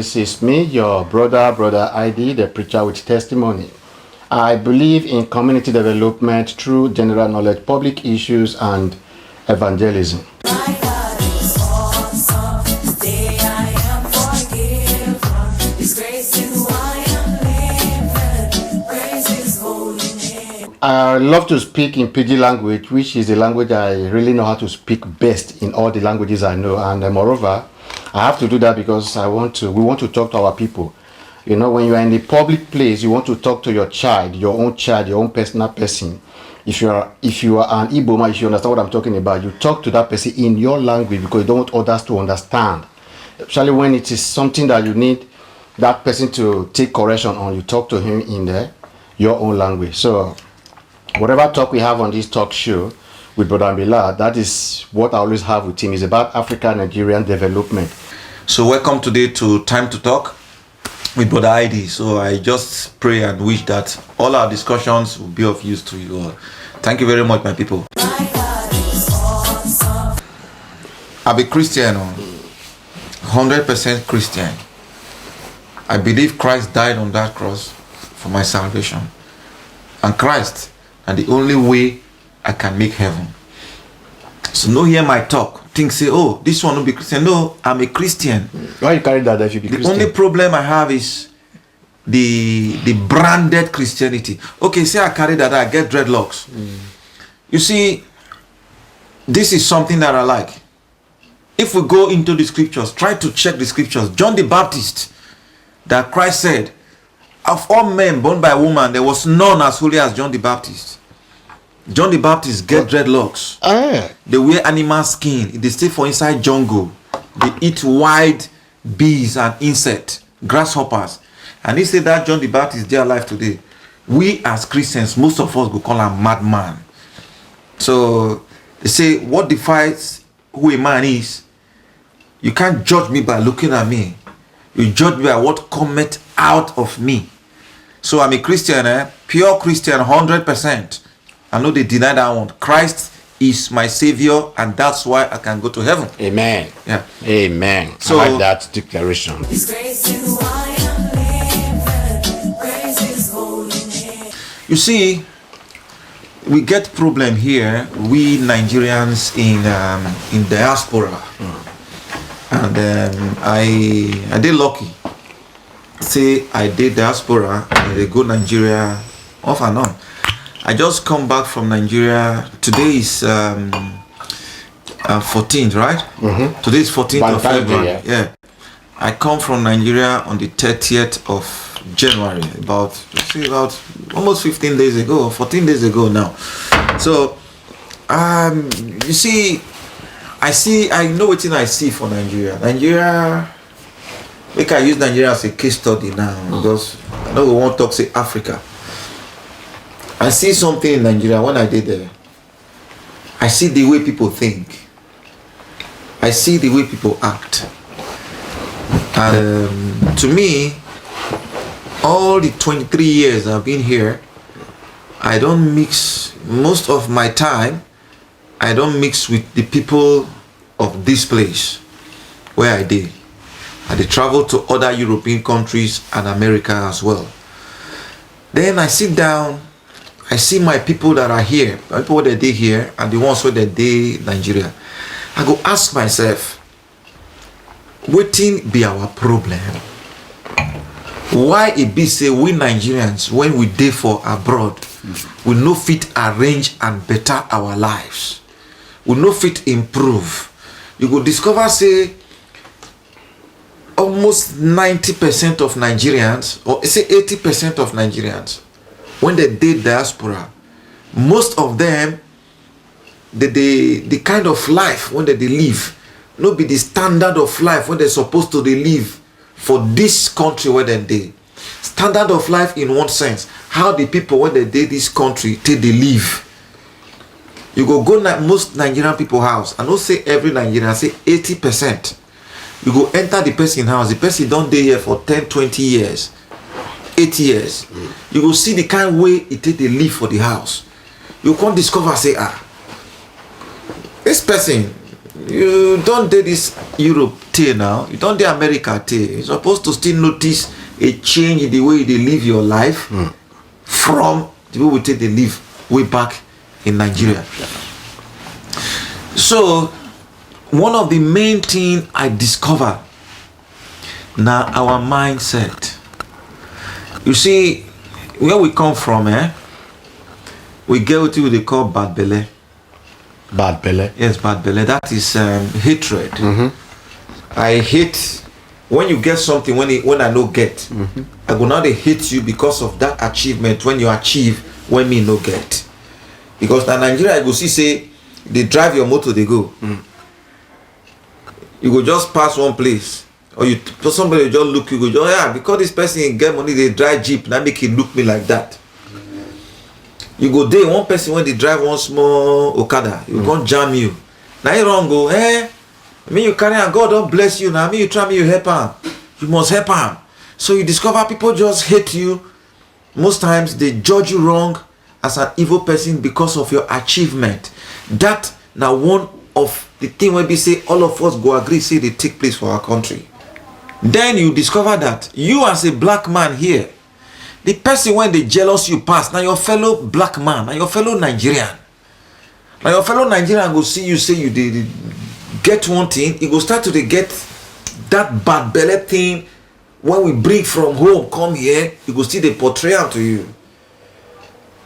This is me, your brother Aiedee, the preacher with testimony. I believe in community development through general knowledge, public issues, and evangelism. I love to speak in Pidgin language, which is the language I really know how to speak best in all the languages I know. And moreover, I have to do that because we want to talk to our people. You know, when you are in a public place, you want to talk to your own personal person. If you are an Igbo man, if you understand what I'm talking about, you talk to that person in your language because you don't want others to understand. Especially when it is something that you need that person to take correction on, you talk to him in your own language. So whatever talk we have on this talk show with Brother Millard, that is what I always have with him. It's about African-Nigerian development. So welcome today to Time to Talk with Brother Aiedee. So I just pray and wish that all our discussions will be of use to you all. Thank you very much, my people. I'm a Christian, 100% Christian. I believe Christ died on that cross for my salvation. And Christ and the only way I can make heaven. So no hear my talk. Think say, oh, this one will be Christian. No, I'm a Christian. Why you carry that if you be Christian? The only problem I have is the branded Christianity. Okay, say I carry that, I get dreadlocks. You see, this is something that I like. If we go into the scriptures, try to check the scriptures. John the Baptist, that Christ said, of all men born by a woman, there was none as holy as John the Baptist. John the Baptist get dreadlocks. They wear animal skin. They stay for inside jungle. They eat wild bees and insects, grasshoppers. And he said that John the Baptist is there alive today. We as Christians, most of us will call him madman. So they say, what defines who a man is? You can't judge me by looking at me. You judge me by what cometh out of me. So I'm a Christian, pure Christian, 100%. I know they deny that one. Christ is my savior, and that's why I can go to heaven. Amen. Yeah. Amen. So, I like that declaration. You see, we get problem here, we Nigerians in diaspora. And I did lucky. Say I did diaspora, and they go Nigeria off and on. I just come back from Nigeria. Today is 14th, right? Today is 14th of February. Yeah. I come from Nigeria on the 30th of January, about almost 15 days ago, 14 days ago now. So you see, I know what I see for Nigeria. Nigeria, we can use Nigeria as a case study now, because I know we won't talk say Africa. I see something in Nigeria when I did there. I see the way people think. I see the way people act. And to me, all the 23 years I've been here, I don't mix, most of my time, I don't mix with the people of this place where I did. I did travel to other European countries and America as well. Then I sit down, I see my people that are here, the people that they here, and the ones who that they Nigeria. I go ask myself, what be our problem? Why it be say we Nigerians, when we dey for abroad, we no fit arrange and better our lives. We no fit improve. You go discover say almost 90% of Nigerians, or say 80% of Nigerians, when they did diaspora, most of them, the kind of life when they live, no be the standard of life when they're supposed to live for this country where they did. Standard of life in one sense, how the people when they did this country till they live. You go most Nigerian people house, and don't say every Nigerian, say 80%. You go enter the person house, the person don't dey here for 10, 20 years. 8 years, you will see the kind way it take they live for the house. You can't discover say, this person, You don't do this Europe till now. You don't do America till. You're supposed to still notice a change in the way they live your life from the way we take they live way back in Nigeria. So one of the main things I discovered now our mindset. You see, where we come from, we get what they call bad belly. Bad belly. Yes, bad belly. That is hatred. I hate when you get something when I no get. I go now they hate you because of that achievement when you achieve when me no get. Because in Nigeria I go see say they drive your motor they go. You go just pass one place or you somebody just look you go just, yeah, because this person get money they drive jeep now make it look me like that. You go there one person when they drive one small Okada you go jam you. Now you wrong go I mean you carry and God don't bless you now. I mean you try me you help him. You must help him. So you discover people just hate you. Most times they judge you wrong as an evil person because of your achievement. That now one of the thing when we say all of us go agree say they take place for our country. Then you discover that you as a black man here, the person when they jealous you pass, now your fellow black man, now your fellow Nigerian. Now your fellow Nigerian go see you say you did get one thing, he go start to get that bad belly thing when we bring from home come here, you go see the portray am to you.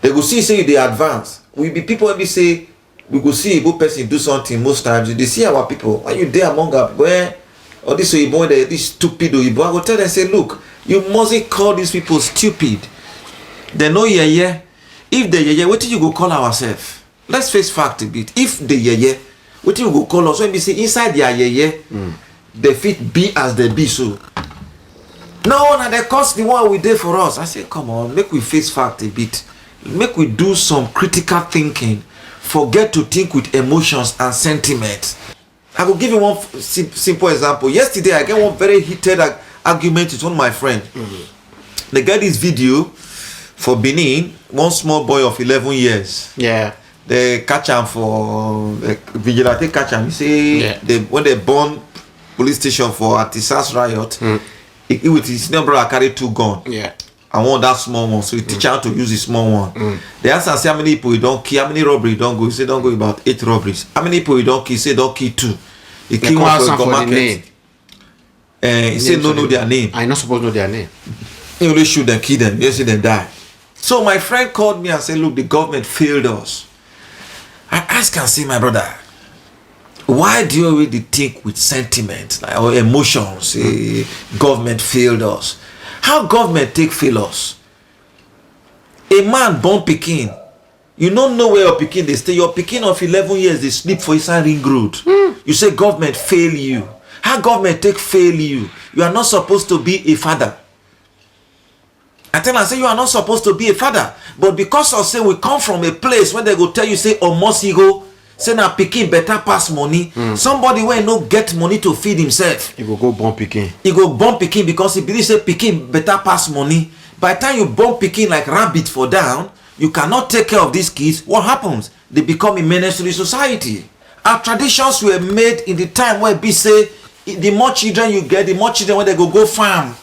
They go see say you they advance. We be people when we say we go see a good person do something most times. They see our people. When you there among us, where all this Oyibo, this stupid Oyibo, I go tell them say, look, you mustn't call these people stupid. They know yeah. If they yeah, what do you go call ourselves? Let's face fact a bit. If they yeah, what do you go call us? When we say inside their yeah, they fit be as they be so. No, now they cost the one we did for us. I say, come on, make we face fact a bit. Make we do some critical thinking. Forget to think with emotions and sentiments. I will give you one simple example. Yesterday, I get one very heated argument with one of my friends. They get this video for Benin, one small boy of 11 years. Yeah. They catch him for vigilante catch him. He say when they burn police station for Anti-SARS riot, he with his senior brother carry 2 guns. Yeah. I want that small one, so he teach how to use the small one. They ask and say how many people he don't kill, how many robberies don't go. He say don't go about 8 robberies. How many people he don't kill? He say don't kill 2. He kill one for the market. He say no know their name. I not supposed to know their name. He only shoot them, kill them, you see them die. So my friend called me and said, look, the government failed us. I ask and say, my brother, why do you already think with sentiment like, or emotions? Government failed us. How government take fail us? A man born pikin, you don't know where your pikin they stay. Your pikin of 11 years they sleep for inside ring road. You say government fail you. How government take fail you? You are not supposed to be a father. I tell and say you are not supposed to be a father, but because of say we come from a place where they go tell you say go say na pikin better pass money. Somebody when no get money to feed himself, he go born pikin. He go born pikin because he believe say pikin better pass money. By the time you born pikin like rabbit for down, you cannot take care of these kids. What happens? They become a menace to the society. Our traditions were made in the time where we say the more children you get, the more children when they go farm.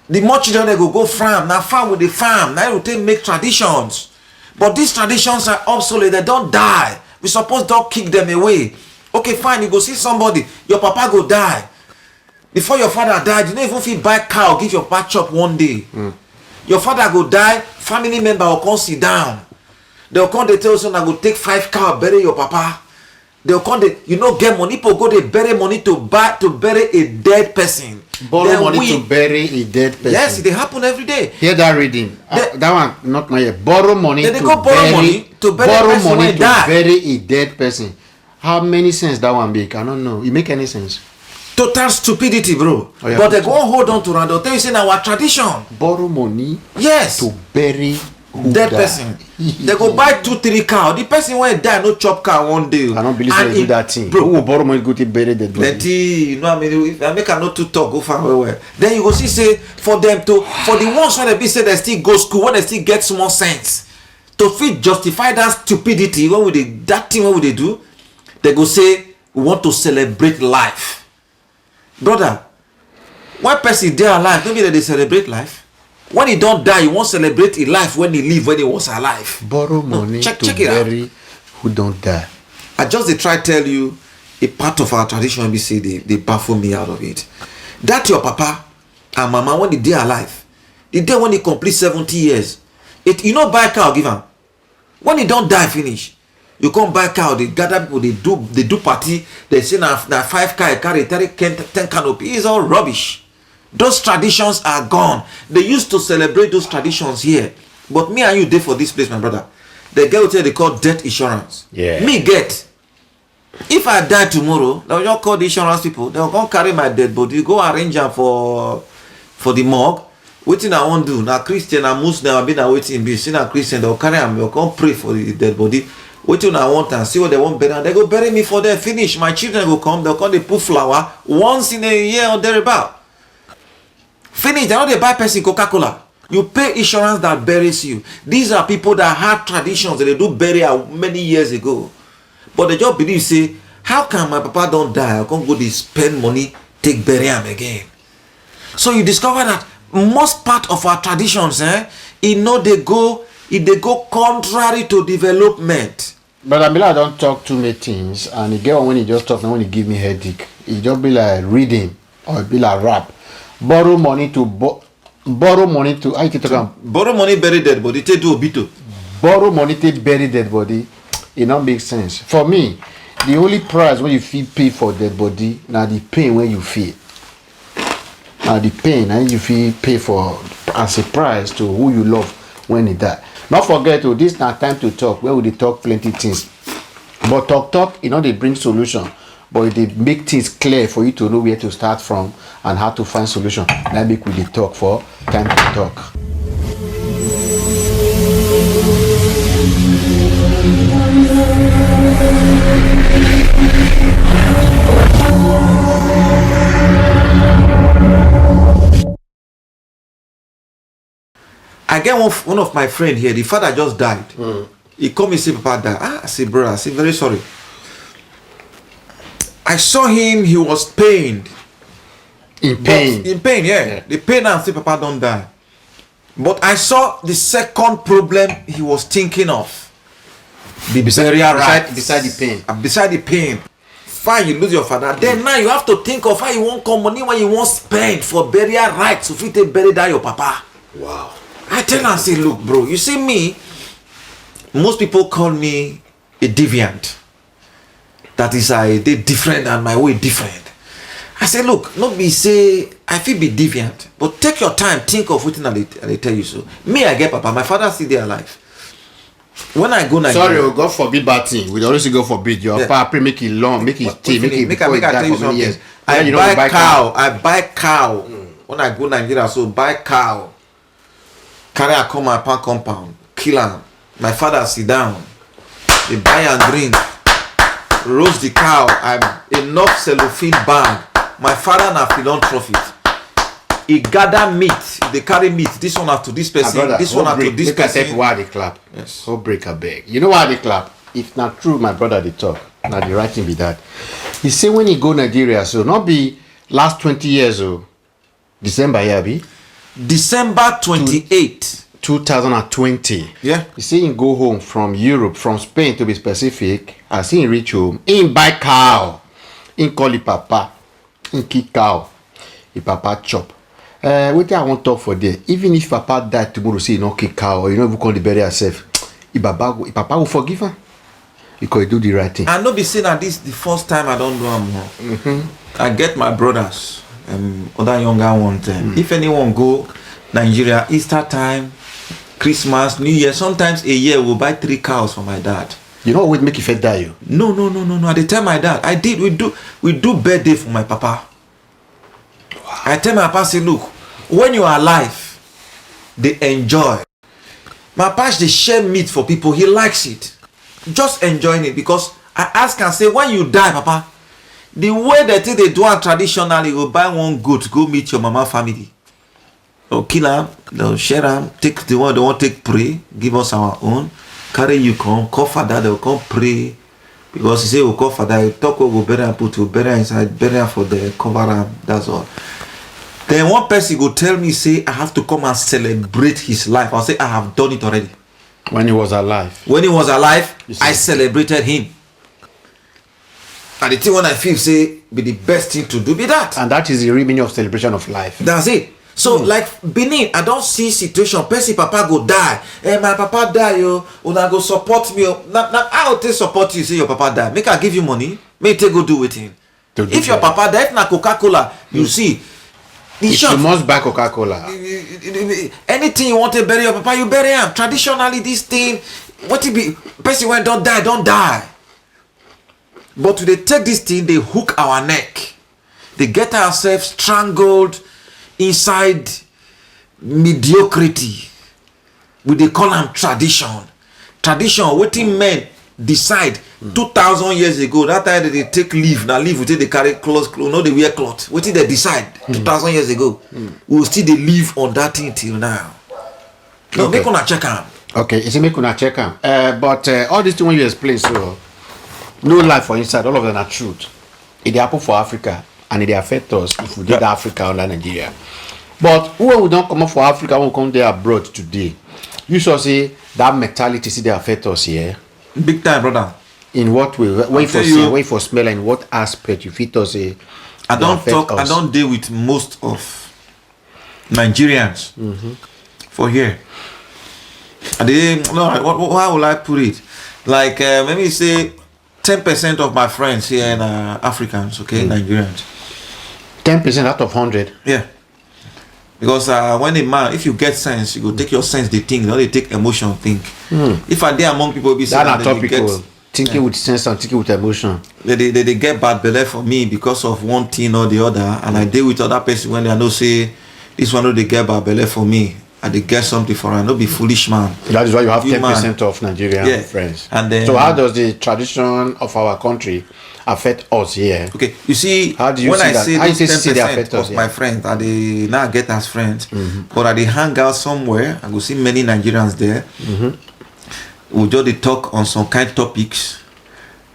The more children they go farm. Now farm with the farm. Now you take make traditions. But these traditions are obsolete. They don't die. We suppose don't kick them away. Okay, fine. You go see somebody. Your papa go die. Before your father died, you don't even feel buy cow, give your papa chop one day. Your father go die. Family member will come sit down. They'll come they tell you I go take 5 cow bury your papa. They'll come they get money. People go they bury money to bury a dead person. Borrow money to bury a dead person. Yes, it happen every day. Hear that reading. That one not my yet. Borrow money to bury a dead person. How many sense that one make? I don't know. It make any sense? Total stupidity, bro. Oh, yeah, but they go hold on to it. They'll tell you say now our tradition. Borrow money. Yes. To bury dead person. They go buy 2-3 cow. The person when die no chop cow one day. I don't believe they do that thing. Bro, who will borrow money go to bury dead body? You know what I mean? If I make a not to talk, go far away. Then you go see say for them to for the ones when they be say they still go school, when they still get small sense to fit justify that stupidity. What would they that thing? What would they do? They go say, we want to celebrate life. Brother, one person dey alive, don't mean that they celebrate life. When he don't die, you won't celebrate his life when he live, when he was alive. Borrow money check to it bury out. who don't die. I just dey try tell you a part of our tradition. We say they baffle me out of it. That your papa and mama when they alive, the day when he complete 70 years, you know buy cow give am. When he don't die finish, you come buy cow, they gather people, they do party, they say na 5 car carry 10 canopy. It's all rubbish. Those traditions are gone. They used to celebrate those traditions here, but me and you dey for this place, my brother. They get what they call death insurance. Yeah. Me get. If I die tomorrow, they'll just call the insurance people. They'll come carry my dead body, go arrange am for the morgue. Wetin I wan do? Na Christian, na Muslim, I be na wetin be. See na Christian, they'll carry am, they'll come pray for the dead body. Wetin I want and see what they want bury, and they go bury me for there. Finish. My children will come. They'll come. They put flower once in a year or thereabout. Finish. They don't they buy person Coca-Cola. You pay insurance that buries you. These are people that had traditions that they do bury many years ago, but they just believe say, how can my papa don't die? I can't go they spend money take bury him again. So you discover that most part of our traditions, they go contrary to development. But Millard don't talk too many things, and he get one when he just talk, now when he give me headache, he just be like reading or be like rap. Borrow money to how you talk about? Borrow money bury dead body, take do obito. Borrow money to bury dead body, it don't make sense. For me, the only price when you feel pay for dead body, now the pain when you feel. Now the pain and you feel pay for as a price to who you love when he die. Not forget this na time to talk where we dey talk plenty things. But talk, they bring solution. But they make things clear for you to know where to start from and how to find solution. Let me quickly talk for time to talk. I get one of my friend here. The father just died. He come and say, Papa died. I say, brother, I say, very sorry. I saw him. He was pained. In pain. In pain, yeah. The pain and say, Papa don't die. But I saw the second problem he was thinking of. The burial rites. Beside the pain. Beside the pain. Fine, you lose your father. Then now you have to think of how you want come money when you want spend for burial rites. If you take bury that your papa. Wow. I tell her, say, look, bro, you see me, most people call me a deviant. That is, they different and my way different. I say, look, not be say, I feel be deviant, but take your time, think of what I tell you so. Me, I get papa, my father still there alive. When I go Nigeria... Sorry, God forbid bad thing. We always go forbid. Your papa make it long, make it stay, make it before it die for many years. I buy cow. When I go Nigeria, so buy cow. Carry a come my park compound, kill him. My father sit down. They buy and drink. Roast the cow. I'm enough cellophane bag. My father na philanthropist. He gather meat. They carry meat. This one after this person. Brother, this one after this person. Why they clap? Yes. Whole break a beg. You know why they clap? If not true, my brother they talk. Now the right thing be that. He say when he go Nigeria, so not be last 20 years or December here be. December 28, 2020. Yeah. You see him go home from Europe, from Spain to be specific. As he reach home, he buy cow. He call it papa. He kick cow. He papa chop. What I want to talk for there. Even if papa died tomorrow, say he no kick cow or you know even call the bury herself. If papa will forgive her. Because he do the right thing. I no be saying that this the first time I don't do am. I get my brothers. Other younger ones. If anyone go Nigeria, Easter time, Christmas, New Year, sometimes a year we'll buy 3 cows for my dad. You know what make you fed die you? No. At the time my dad, we do birthday for my papa. Wow. I tell my papa, say, look, when you are alive, they enjoy. My papa they share meat for people. He likes it. Just enjoying it because I ask and say, when you die, papa. The way they think they do it traditionally, go buy one goat, go meet your mama family. They'll kill them, they'll share them, take the one they want to take pray, give us our own, carry you come, call father, they'll come pray, Because he say we call father, he talk we go bury and put, we bury inside, bury for the cover am, that's all. Then one person go tell me, say I have to come and celebrate his life. I'll say I have done it already. When he was alive. When he was alive, I celebrated him. And the thing when I feel say be the best thing to do be that. And that is the real meaning of celebration of life. That's it. So like Benin, I don't see situation. Person papa go die. Hey, my papa die, yo. Una go support me. Now I will take support you. Say your papa die. Make I give you money. Make take go do with him. If your papa die, if na Coca-Cola, you see. If you must buy Coca-Cola. Anything you want to bury your papa, you bury him. Traditionally, this thing, what it be? Person when don't die, don't die. But they take this thing, they hook our neck. They get ourselves strangled inside mediocrity. They call them tradition. Tradition, what men decide 2,000 years ago. That time they take leave. Now leave, they carry clothes, no, they wear clothes. What did they decide 2,000 years ago? We will still they live on that thing till now. No, make una check am. Okay, it's make una check am. But all these things when you explain, so no life for inside, all of them are truth. It happen for Africa and it affect us if we did Africa under Nigeria. But when we don't come up for Africa, when we come there abroad today, you shall say that mentality see they affect us here. Big time, brother. In what way? Wait for see, wait for smell, and what aspect you fit us say? I don't talk. Us. I don't deal with most of Nigerians for here. How will I put it? Like let me say 10% of my friends here in Africans, okay, Nigerians. 10% out of 100. Yeah. Because when a man, if you get sense, you go take your sense, they think, they take emotion, think. If I dare among people, be that topical. Thinking with sense and thinking with emotion. They get bad belly for me because of one thing or the other, and I deal with other person when they know say this one they get bad belly for me, and they get something for I not be foolish man. That is why you have 10% of Nigerian friends. And then, so how does the tradition of our country affect us here? Okay, you see, how do you when see I that? say how those 10% of here? my friends, they now get as friends, but I they hang out somewhere, I go see many Nigerians there. We just they talk on some kind of topics,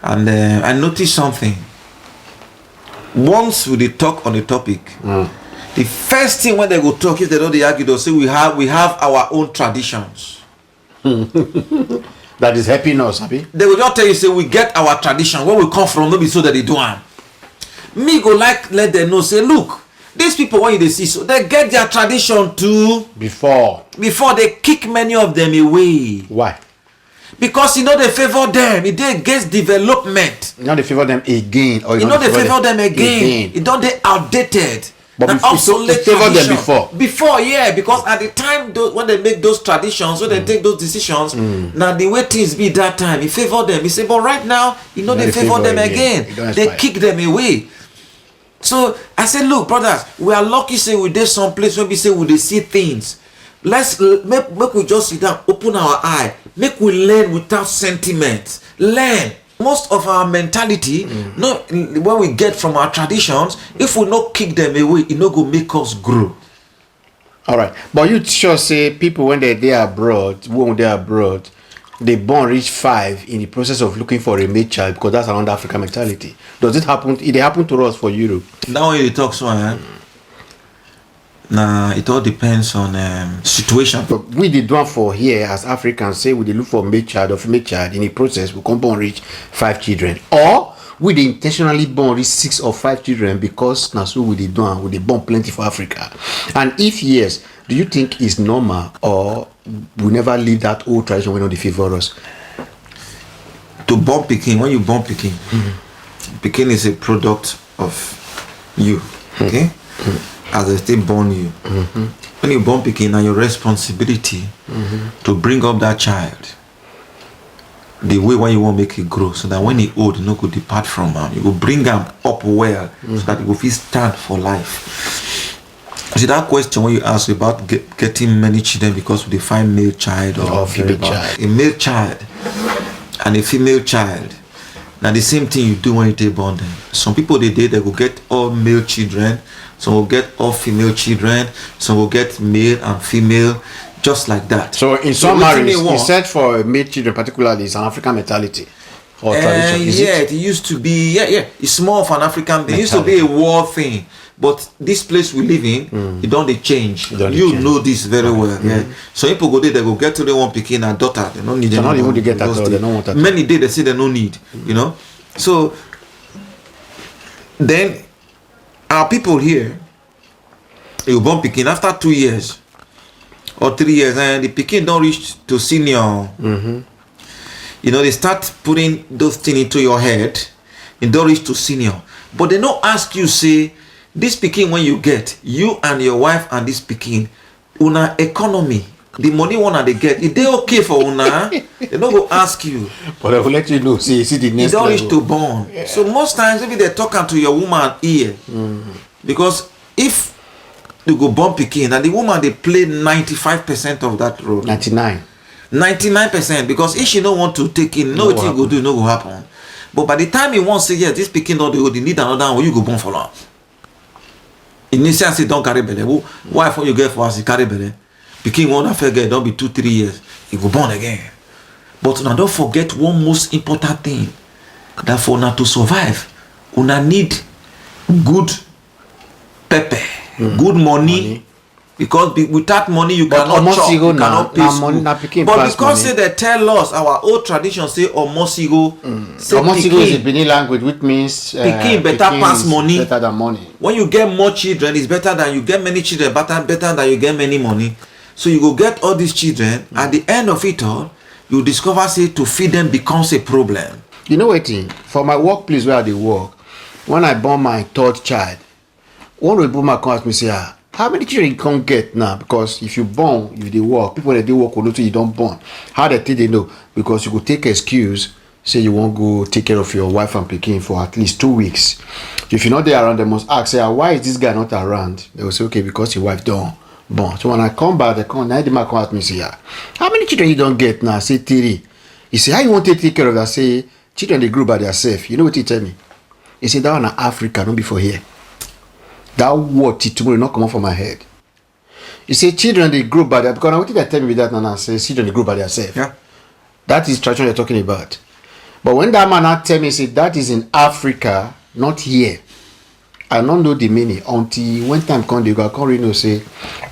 and I noticed something. Once we talk on a topic, the first thing when they go talk, if they don't they argue, they'll say we have our own traditions. That is helping us, happy. They will just tell you, say we get our tradition, where we come from, maybe so that they do am. Me go like let them know, say look, these people when they see so they get their tradition too. Before they kick many of them away. Why? Because they favor them. It they against development. They favor them again, or they favor them again. It don't they outdated. But they favor them before. Before, yeah, because at the time when they make those traditions, when they take those decisions, now the way things be that time, he favor them. He say, but right now, they favor them again. They kick them away. So I said, look, brothers, we are lucky. Say we did some place where we say we see things. Let's make we just sit down, open our eye, make we learn without sentiment. Learn. Most of our mentality, when we get from our traditions, if we not kick them away, it not go make us grow. All right, but you sure say people when they're abroad, they born reach 5 in the process of looking for a mate child because that's around African mentality. Does it happen? It happen to us for Europe? Now when you talk so, nah, it all depends on situation. But we did one for here as Africans say we did look for male child or female child in the process we come born reach 5 children, or we did intentionally born reach 6 or 5 children because now so we did one we did born plenty for Africa. And if yes, do you think it's normal or we never leave that old tradition when they favor us? To born Peking, when you born Peking, Peking is a product of you, okay? As they still born you. When you born Peking, now your responsibility to bring up that child the way when you want to make it grow, so that when he old, you go depart from him. You will bring him up well, so that he will feel stand for life. See that question when you ask about getting many children because we find male child or female child. A male child and a female child. Now the same thing you do when you take born them. Some people they will get all male children, some will get all female children, some will get male and female, just like that. So in some marriages, instead for male children particularly, it's an African mentality. or tradition? Is it used to be, it's more of an African thing. It used to be a war thing. But this place we live in, it don't change. Know this very well. Yeah. So people go there, they go get to the one picking a daughter. They don't need not even to get that. They don't want that. Many days they say they don't need. You know. So then our people here, you born picking after 2 years or 3 years, and the picking don't reach to senior. You know, they start putting those things into your head. It don't reach to senior, but they don't ask you say. This pikin when you get, you and your wife and this pikin, una economy, the money one they get, is they okay for una? They don't go ask you. But I will let you know, see the next level. You don't reach to born. Yeah. So most times, maybe they're talking to your woman ear. Because if you go born pikin, and the woman, they play 95% of that role. 99%, because if she don't want to take in, no thing go do, no go happen. But by the time you want to say, yes, this pikin don't do, they need another one, you go born for long. In this sense, don't carry belly. Wife when you get for us, you carry belly. Pikin one after get, don't be 2-3 years, you go born again. But now don't forget one most important thing. That for now to survive, una need good pepper, good money. Because without money you cannot chop, you cannot pay school. But because say they tell us our old tradition say omosigo. Omosigo is a Benin language which means pikin better pass money. Better than money. When you get more children, it's better than you get many children, better than you get many money. So you go get all these children. At the end of it all, you discover say to feed them becomes a problem. You know what? For my workplace where I work, when I born my third child, one woman come ask me say, how many children you can't get now? Because if you born, if they work, people that they work will know you don't born. How they think they know? Because you could take excuse, say you won't go take care of your wife and pikin for at least 2 weeks. If you're not there around, they must ask, say, why is this guy not around? They will say, okay, because your wife don't born. So when I come back, they come, now the man come ask me, say, how many children you don't get now? I say 3. He say, how you want to take care of that? I say, children they grew by themselves. You know what he tell me? He said, that one in Africa, not before here. That word tomorrow not come out from my head. You say children they grow by their because what did I tell me with that now? Say children they grow by themselves. Yeah. That is tradition you're talking about. But when that man now tell me say that is in Africa, not here. I don't know the meaning until when time come they go can't really know say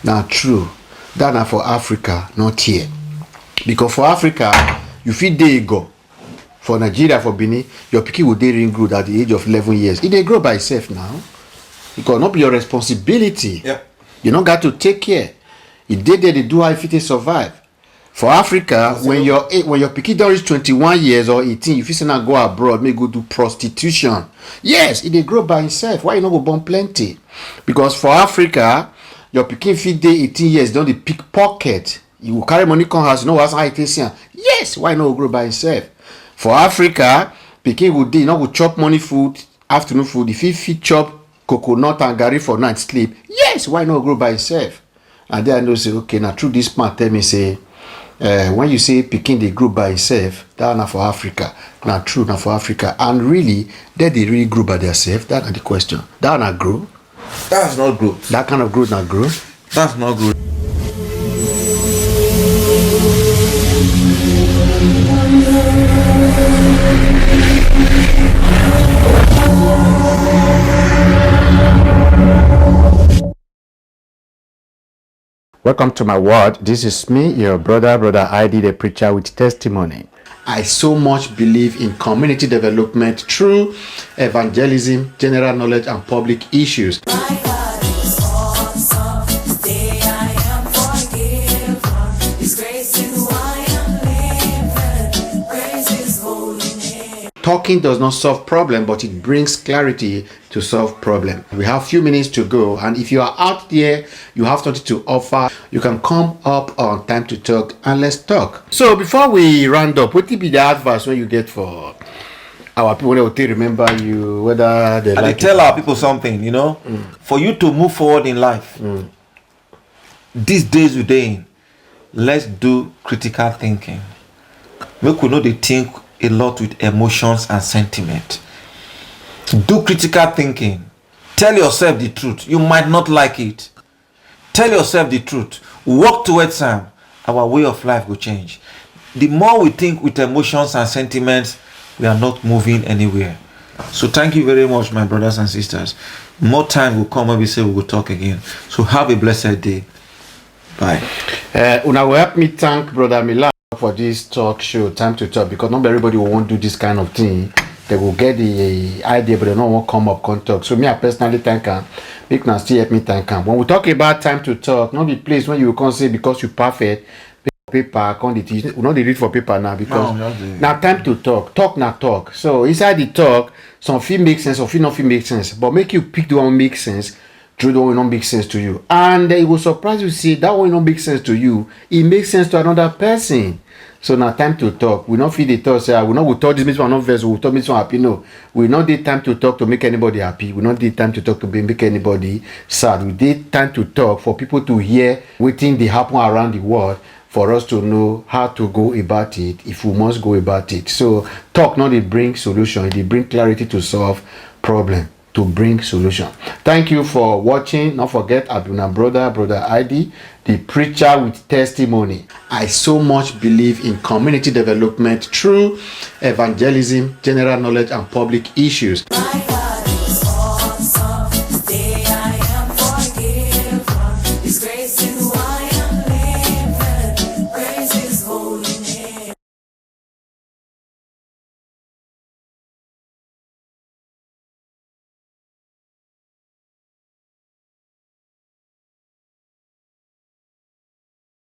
now true. That now for Africa, not here. Because for Africa, you feel they go. For Nigeria, for Benin, your pikin will they ring good at the age of 11 years. It they grow by itself now. Because not be your responsibility. Yeah. You don't got to take care. It did they do how if they survive. For Africa, when your pikin don't reach 21 years or 18, if you say not go abroad, may go do prostitution. Yes, it they grow by itself. Why you not go born plenty? Because for Africa, your pikin fit dey 18 years, don't they pickpocket. You will carry money come house, you know what's how it is. Yes, why not grow by itself? For Africa, pikin will dey, you know, go chop money food, afternoon food. If you fit chop coconut and garri for night sleep, yes, why not grow by itself? And then I know say, okay, now through this part tell me say, when you say pikin they grow by itself, that na for Africa. Now true, now for Africa. And really, they really grow by themselves. That's not the question. That not grow. That's not growth. That kind of growth not grow. That's not growth. Welcome to my word. This is me, your brother Aiedee, the preacher with testimony. I so much believe in community development through evangelism, general knowledge, and public issues. Talking does not solve problem, but it brings clarity to solve problem. We have few minutes to go, and if you are out there, you have something to offer, you can come up on Time to Talk and let's talk. So before we round up, what will be the advice when you get for our people that will remember you, whether they and like I tell our people something, you know, for you to move forward in life, these days we're in, let's do critical thinking. Make we know they think a lot with emotions and sentiment. Do critical thinking. Tell yourself the truth. You might not like it. Tell yourself the truth. Work towards them. Our way of life will change. The more we think with emotions and sentiments, we are not moving anywhere. So thank you very much, my brothers and sisters. More time will come when we say we will talk again. So have a blessed day. Bye. Una will help me thank Brother Millard for this talk show, Time to Talk, because not everybody will want to do this kind of thing. They will get the idea, but they don't want to come up, come talk. So me, I personally thank him. Make can still help me thank him. When we talk about time to talk, not the place when you can say because you perfect, paper, can't teach. We not read for paper now because now time to talk. Talk now talk. So inside the talk, some feel make sense, some feel not feel make sense. But make you pick the one make sense. True, the one will not make sense to you, and it will surprise you. See that one will not make sense to you. It makes sense to another person. So now time to talk. We not feel the thought. Say, we not will talk this means one not verse. We will talk this one happy. No, we not need time to talk to make anybody happy. We not need time to talk to make anybody sad. We need time to talk for people to hear what things they happen around the world, for us to know how to go about it if we must go about it. So talk not it bring solution. It bring clarity to solve problem. To bring solution. Thank you for watching. Don't forget, I've been a brother Aiedee, the preacher with testimony. I so much believe in community development through evangelism, general knowledge, and public issues.